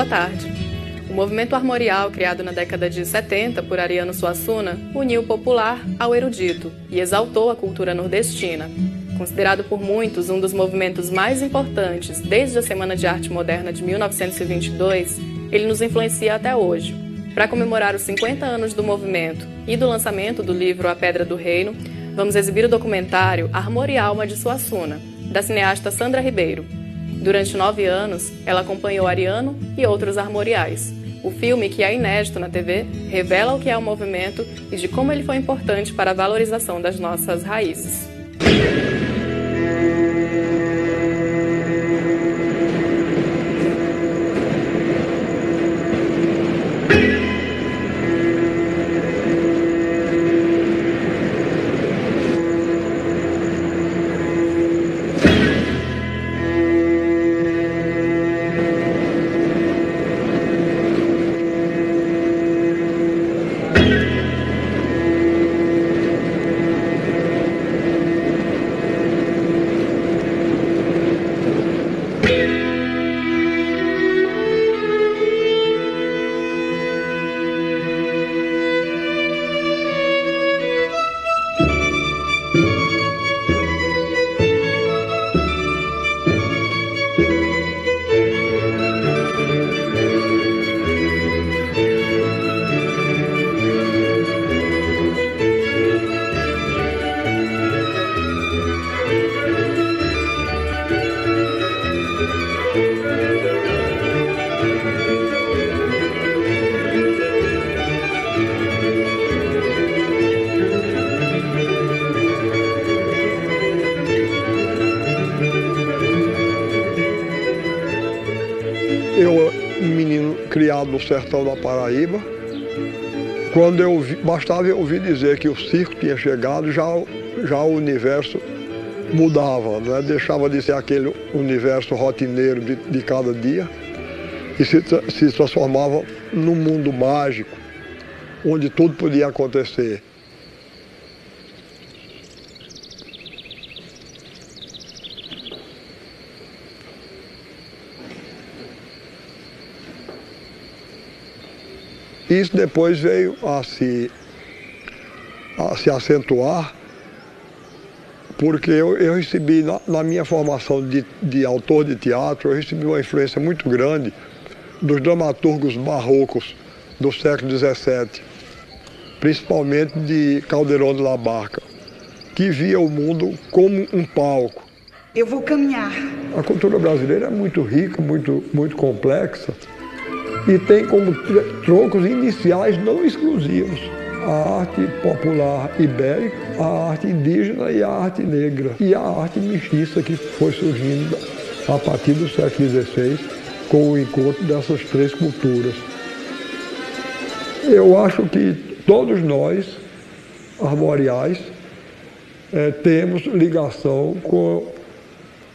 tarde. O movimento armorial, criado na década de 70 por Ariano Suassuna, uniu o popular ao erudito e exaltou a cultura nordestina. Considerado por muitos um dos movimentos mais importantes desde a Semana de Arte Moderna de 1922, ele nos influencia até hoje. Para comemorar os 50 anos do movimento e do lançamento do livro A Pedra do Reino, vamos exibir o documentário Armorialma de Suassuna, da cineasta Sandra Ribeiro. Durante 9 anos, ela acompanhou Ariano e outros armoriais. O filme, que é inédito na TV, revela o que é o movimento e de como ele foi importante para a valorização das nossas raízes. Eu, um menino criado no sertão da Paraíba, quando bastava eu ouvir dizer que o circo tinha chegado, já o universo mudava, né? Deixava de ser aquele universo rotineiro de cada dia e se transformava num mundo mágico, onde tudo podia acontecer. Isso depois veio a se acentuar, porque eu recebi, na minha formação de autor de teatro, eu recebi uma influência muito grande dos dramaturgos barrocos do século XVII, principalmente de Calderón de la Barca, que via o mundo como um palco. Eu vou caminhar. A cultura brasileira é muito rica, muito complexa, e tem como troncos iniciais não exclusivos a arte popular ibérica, a arte indígena e a arte negra, e a arte mestiça que foi surgindo a partir do século XVI com o encontro dessas três culturas. Eu acho que todos nós, armoriais, temos ligação com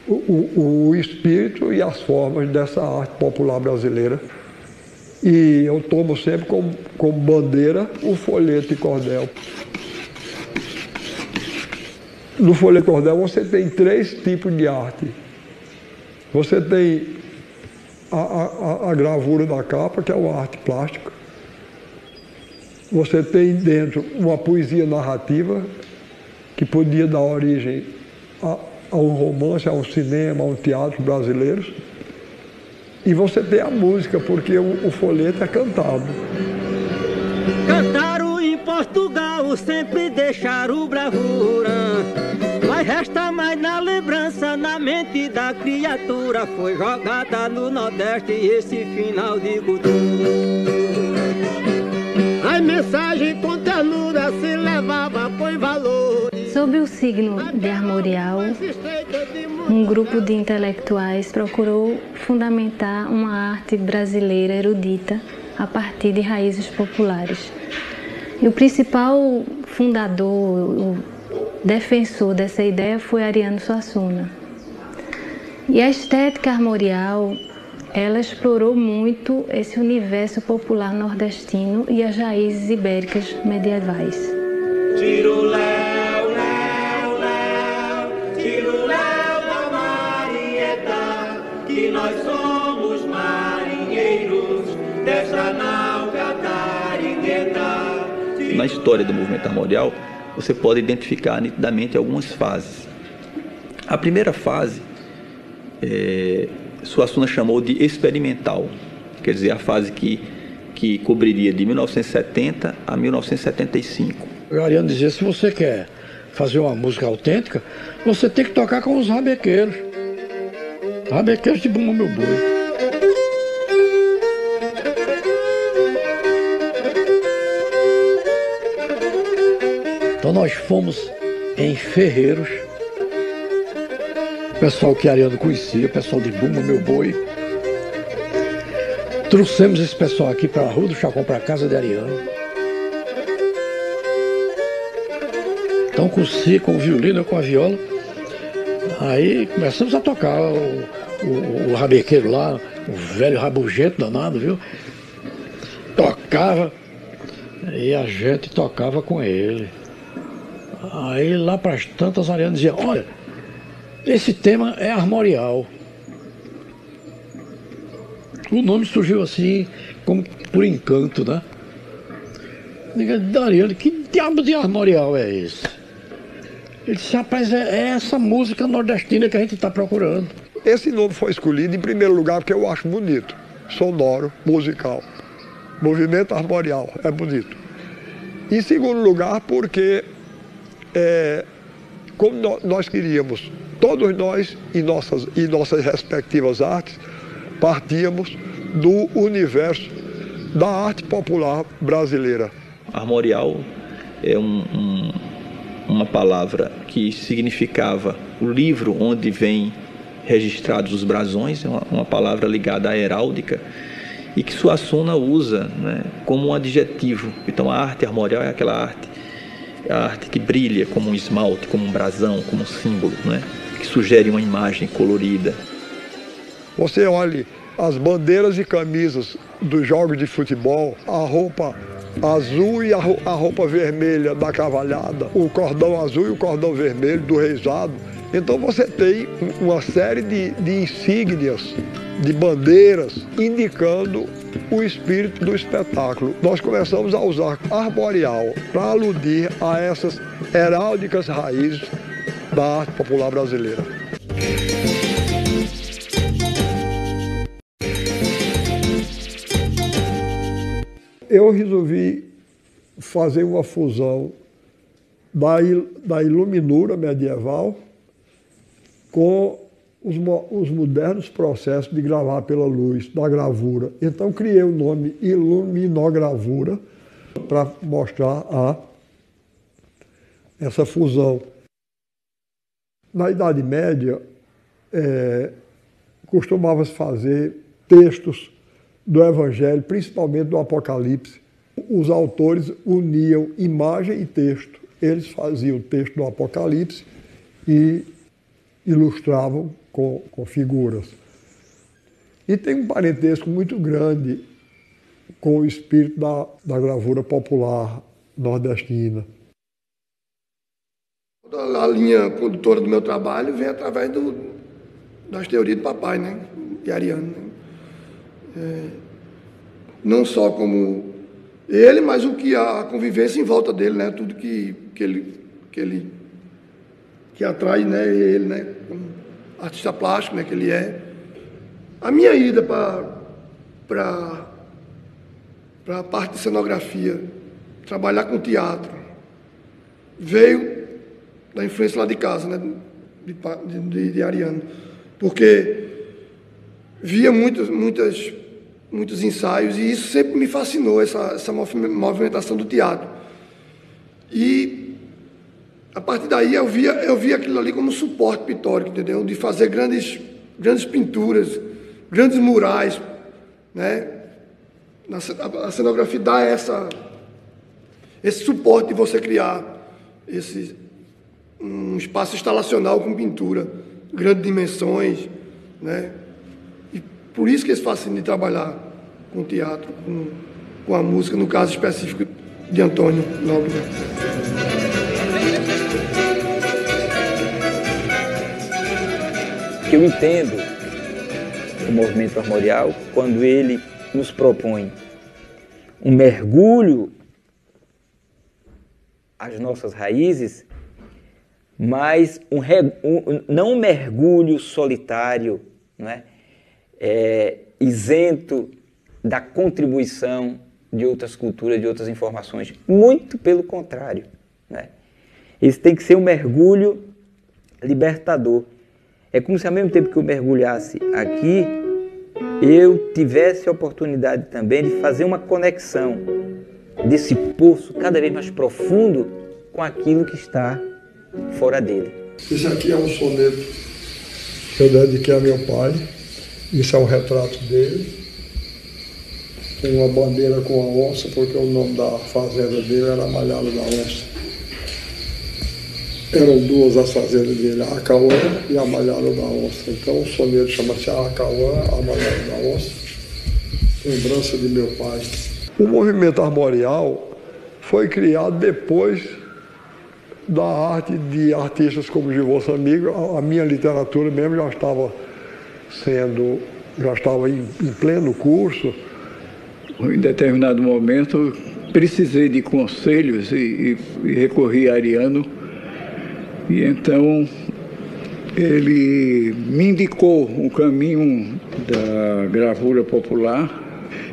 o espírito e as formas dessa arte popular brasileira. E eu tomo sempre como bandeira o folheto e cordel. No folheto e cordel você tem 3 tipos de arte. Você tem a gravura da capa, que é uma arte plástica. Você tem dentro uma poesia narrativa, que podia dar origem a um romance, a um cinema, a um teatro brasileiro. E você tem a música, porque o folheto é cantado. Cantaram em Portugal, sempre deixaram bravura. Mas resta mais na lembrança, na mente da criatura. Foi jogada no Nordeste esse final de cultura. A mensagem com ternura se levava por valor. Sob o signo de armorial, um grupo de intelectuais procurou fundamentar uma arte brasileira erudita a partir de raízes populares. E o principal fundador, o defensor dessa ideia foi Ariano Suassuna. E a estética armorial, ela explorou muito esse universo popular nordestino e as raízes ibéricas medievais. Nós somos marinheiros. na história do movimento armorial, você pode identificar nitidamente algumas fases. A primeira fase, Suassuna chamou de experimental, quer dizer, a fase que cobriria de 1970 a 1975. O Ariano dizia, se você quer fazer uma música autêntica, você tem que tocar com os rabequeiros. Rabequeiros de Bumba Meu Boi. Então nós fomos em ferreiros, pessoal que Ariano conhecia, pessoal de Bumba Meu Boi. Trouxemos esse pessoal aqui para a Rua do Chacon, para a casa de Ariano. Então com o si, com o violino, com a viola, aí começamos a tocar o rabequeiro lá, o velho rabugento danado, viu? Tocava e a gente tocava com ele. Aí lá para as tantas, Ariano dizia, olha, esse tema é armorial. O nome surgiu assim, como por encanto, né? Ariano, que diabo de armorial é esse? Ele disse, rapaz, é essa música nordestina que a gente está procurando. Esse nome foi escolhido em primeiro lugar porque eu acho bonito, sonoro, musical. Movimento armorial, é bonito. Em segundo lugar porque, como nós queríamos, todos nós, em nossas respectivas artes, partíamos do universo da arte popular brasileira. Armorial é uma palavra que significava o livro onde vem registrados os brasões, é uma palavra ligada à heráldica, e que Suassuna usa, né, como um adjetivo. Então a arte armorial é aquela arte, a arte que brilha como um esmalte, como um brasão, como um símbolo, né, que sugere uma imagem colorida. Você olhe as bandeiras e camisas dos jogos de futebol, a roupa azul e a roupa vermelha da cavalhada, o cordão azul e o cordão vermelho do reizado. Então você tem uma série de insígnias, de bandeiras, indicando o espírito do espetáculo. Nós começamos a usar armorial para aludir a essas heráldicas raízes da arte popular brasileira. Eu resolvi fazer uma fusão da iluminura medieval com os modernos processos de gravar pela luz, da gravura. Então criei o nome iluminogravura para mostrar essa fusão. Na Idade Média, costumava-se fazer textos do Evangelho, principalmente do Apocalipse. Os autores uniam imagem e texto. Eles faziam o texto do Apocalipse e ilustravam com figuras. E tem um parentesco muito grande com o espírito da gravura popular nordestina. A linha condutora do meu trabalho vem através das teorias do papai, né? De Ariano. Não só como ele, mas o que a convivência em volta dele, né? Tudo que atrai, né? Ele, né? Como artista plástico, né? Que ele é. A minha ida para a parte de cenografia, trabalhar com teatro, veio da influência lá de casa, né? De Ariano, porque via muitos ensaios e isso sempre me fascinou, essa movimentação do teatro. E a partir daí eu via aquilo ali como suporte pictórico, entendeu? De fazer grandes pinturas, grandes murais, né? A cenografia dá esse suporte de você criar um espaço instalacional com pintura, grandes dimensões, né? Por isso que esse fascínio de trabalhar com teatro, com a música, no caso específico de Antônio Nóbrega. Eu entendo o movimento armorial quando ele nos propõe um mergulho as nossas raízes, mas não um mergulho solitário, não é? Isento da contribuição de outras culturas, de outras informações. Muito pelo contrário, né? Esse tem que ser um mergulho libertador. É como se ao mesmo tempo que eu mergulhasse aqui, eu tivesse a oportunidade também de fazer uma conexão desse poço cada vez mais profundo com aquilo que está fora dele. Esse aqui é um soneto que eu dediquei a meu pai. Isso é um retrato dele. Tem uma bandeira com a onça, porque o nome da fazenda dele era Malhado da Onça. Eram duas as fazendas dele, a Acauã e a Malhado da Onça. Então o soneto chama-se a Acauã, a Malhado da Onça, lembrança de meu pai. O movimento armorial foi criado depois da arte de artistas como Gilvosso Amigo. A minha literatura mesmo já estava em pleno curso. Em determinado momento, precisei de conselhos e recorri a Ariano. E então, ele me indicou um caminho da gravura popular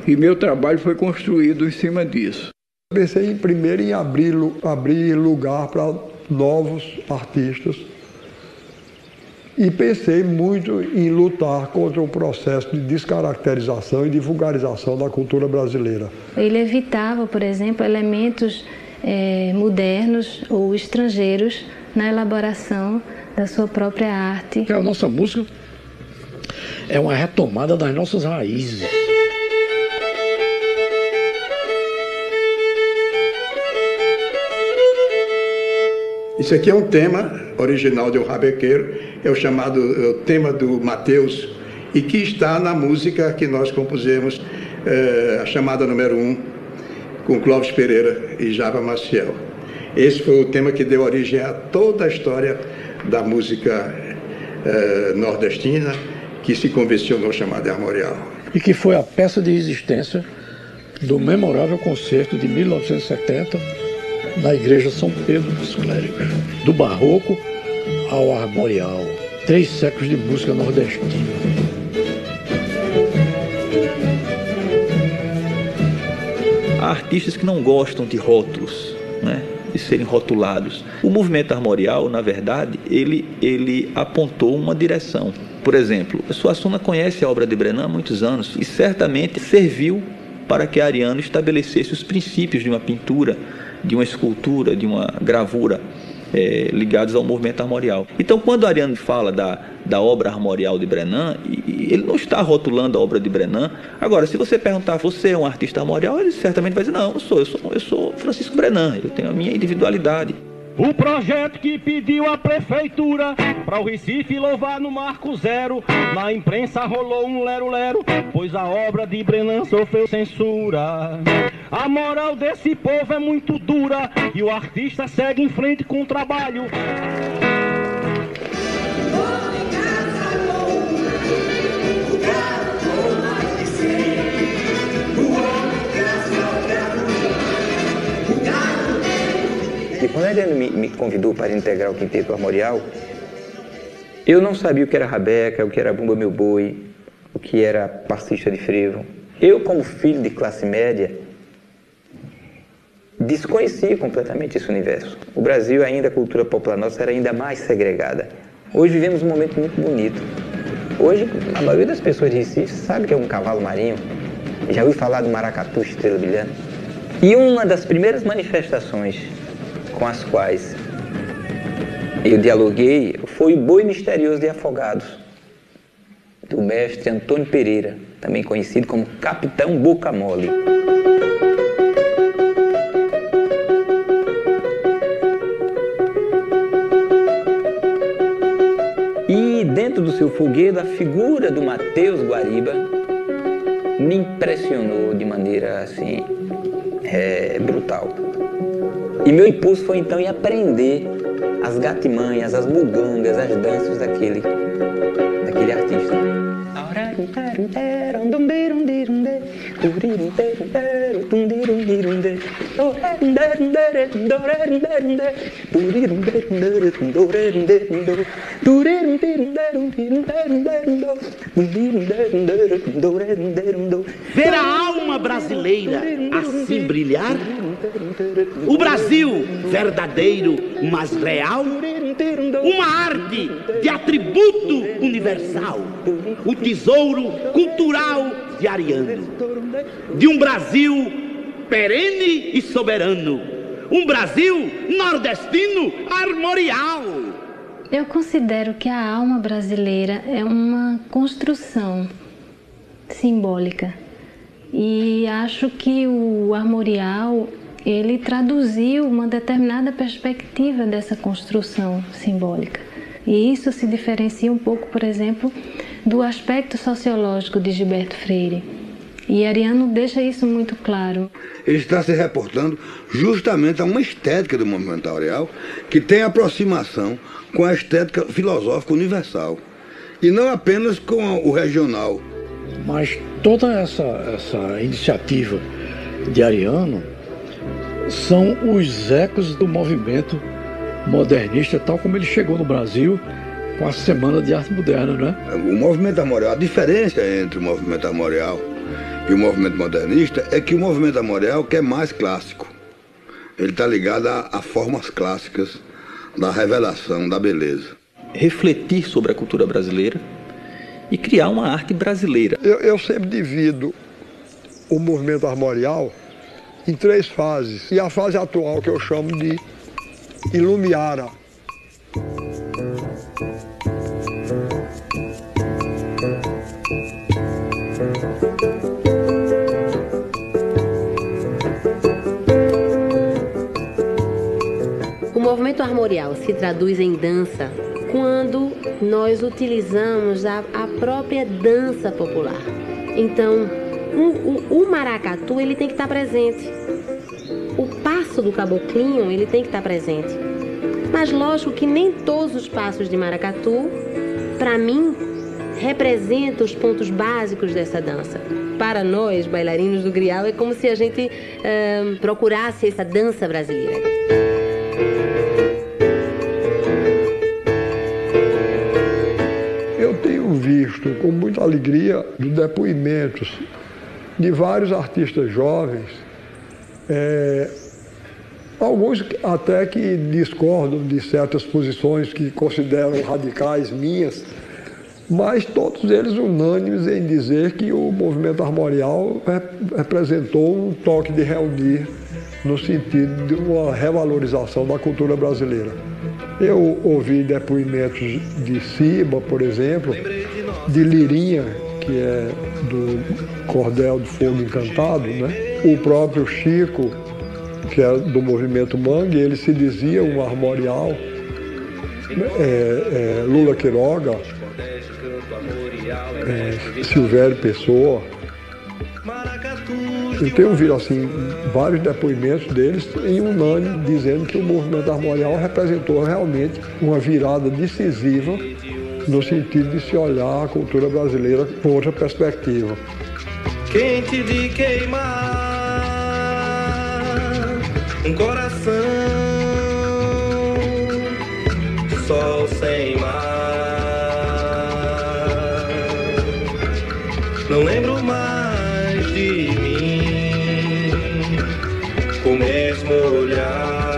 e meu trabalho foi construído em cima disso. Pensei primeiro em abrir lugar para novos artistas e pensei muito em lutar contra o processo de descaracterização e de vulgarização da cultura brasileira. Ele evitava, por exemplo, elementos modernos ou estrangeiros na elaboração da sua própria arte. A nossa música é uma retomada das nossas raízes. Isso aqui é um tema original de O Rabequeiro, é o tema do Mateus, e que está na música que nós compusemos, a chamada número 1, com Clóvis Pereira e Java Maciel. Esse foi o tema que deu origem a toda a história da música nordestina, que se convencionou chamada armorial. E que foi a peça de resistência do memorável concerto de 1970, na Igreja São Pedro dos Clérigos, do barroco ao armorial. 3 séculos de música nordestina. Há artistas que não gostam de rótulos, né? De serem rotulados. O movimento armorial, na verdade, ele apontou uma direção. Por exemplo, a Suassuna conhece a obra de Brenan há muitos anos e certamente serviu para que Ariano estabelecesse os princípios de uma pintura, de uma escultura, de uma gravura ligados ao movimento armorial. Então, quando Ariano fala da obra armorial de Brenan, ele não está rotulando a obra de Brenan. Agora, se você perguntar, você é um artista armorial, ele certamente vai dizer, não, eu sou Francisco Brenan, eu tenho a minha individualidade. O projeto que pediu a prefeitura para o Recife louvar no Marco Zero, na imprensa rolou um lero-lero, pois a obra de Brenan sofreu censura. A moral desse povo é muito dura e o artista segue em frente com o trabalho. E quando a Ariano me convidou para integrar o Quinteto Armorial, eu não sabia o que era rabeca, o que era bumba meu boi, o que era passista de frevo. Eu, como filho de classe média, desconhecia completamente esse universo. O Brasil, ainda a cultura popular nossa era ainda mais segregada. Hoje vivemos um momento muito bonito. Hoje, a maioria das pessoas de Recife sabe que é um cavalo marinho. Já ouvi falar do maracatu, estrela brilhante. E uma das primeiras manifestações com as quais eu dialoguei foi o Boi Misterioso de Afogados, do mestre Antônio Pereira, também conhecido como Capitão Boca Mole. E dentro do seu folguedo, a figura do Mateus Guariba me impressionou de maneira assim, brutal. E meu impulso foi então em aprender as gatimanhas, as mugangas, as danças daquele artista. Ver a alma brasileira assim brilhar, o Brasil verdadeiro, mas real, uma arte de atributo universal, o tesouro cultural de Ariano, de um Brasil perene e soberano, um Brasil nordestino armorial. Eu considero que a alma brasileira é uma construção simbólica e acho que o armorial ele traduziu uma determinada perspectiva dessa construção simbólica. E isso se diferencia um pouco, por exemplo, do aspecto sociológico de Gilberto Freire. E Ariano deixa isso muito claro. Ele está se reportando justamente a uma estética do movimento armorial que tem aproximação com a estética filosófica universal. E não apenas com o regional. Mas toda essa iniciativa de Ariano são os ecos do movimento modernista, tal como ele chegou no Brasil com a Semana de Arte Moderna, né? O movimento armorial, a diferença entre o movimento armorial e o movimento modernista é que o movimento armorial é mais clássico. Ele está ligado a formas clássicas da revelação, da beleza. Refletir sobre a cultura brasileira e criar uma arte brasileira. Eu sempre divido o movimento armorial em 3 fases. E a fase atual que eu chamo de Ilumiara. O movimento armorial se traduz em dança quando nós utilizamos a própria dança popular. Então, o maracatu ele tem que estar presente. O passo do caboclinho ele tem que estar presente. Mas lógico que nem todos os passos de maracatu, para mim, representam os pontos básicos dessa dança. Para nós, bailarinos do grial, é como se a gente procurasse essa dança brasileira. Eu tenho visto com muita alegria os depoimentos de vários artistas jovens, alguns até que discordam de certas posições que consideram radicais minhas, mas todos eles unânimes em dizer que o movimento armorial representou um toque de reunir no sentido de uma revalorização da cultura brasileira. Eu ouvi depoimentos de Ciba, por exemplo, de Lirinha, que é do Cordel de Fogo Encantado, né? O próprio Chico, que é do movimento Mangue, ele se dizia um armorial. Lula Quiroga, Silvério Pessoa. Eu tenho ouvido assim, vários depoimentos deles em unânime dizendo que o movimento armorial representou realmente uma virada decisiva no sentido de se olhar a cultura brasileira com outra perspectiva. Quente de queimar um coração, sol sem mar, não lembro mais de mim, com o mesmo olhar.